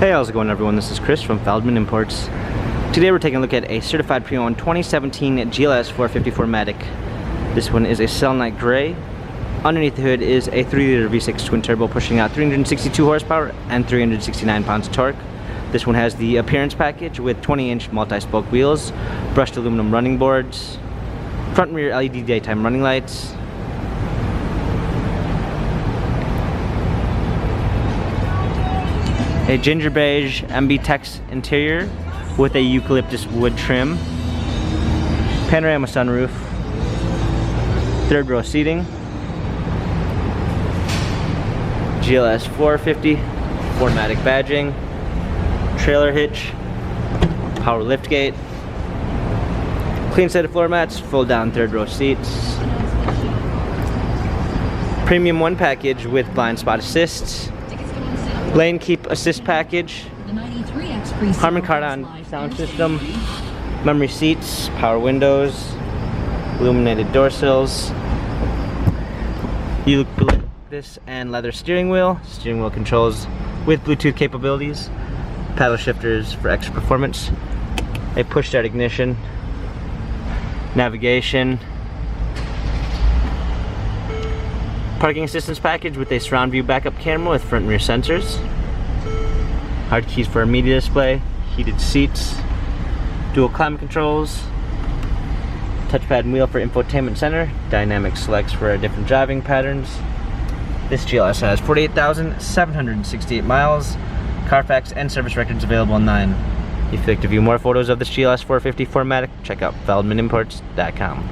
Hey, how's it going everyone? This is Chris from Feldmann Imports. Today we're taking a look at a certified pre-owned 2017 GLS 450 4MATIC. This one is a Selenite Gray. Underneath the hood is a 3-liter V6 twin turbo pushing out 362 horsepower and 369 pounds of torque. This one has the appearance package with 20-inch multi-spoke wheels, brushed aluminum running boards, front and rear LED daytime running lights, a ginger beige MB Tex interior with a eucalyptus wood trim, panorama sunroof, third row seating, GLS 450 4MATIC badging, trailer hitch, power liftgate, clean set of floor mats, fold down third row seats, premium one package with blind spot assist, lane keep assist package, Harman Kardon sound system, memory seats, power windows, illuminated door sills, eucalyptus and leather steering wheel controls with Bluetooth capabilities, paddle shifters for extra performance, a push start ignition, navigation, parking assistance package with a surround view backup camera with front and rear sensors, hard keys for a media display, heated seats, dual climate controls, touchpad and wheel for infotainment center, dynamic selects for different driving patterns. This GLS has 48,768 miles, Carfax and service records available online. If you'd like to view more photos of this GLS 450 4MATIC, check out feldmanimports.com.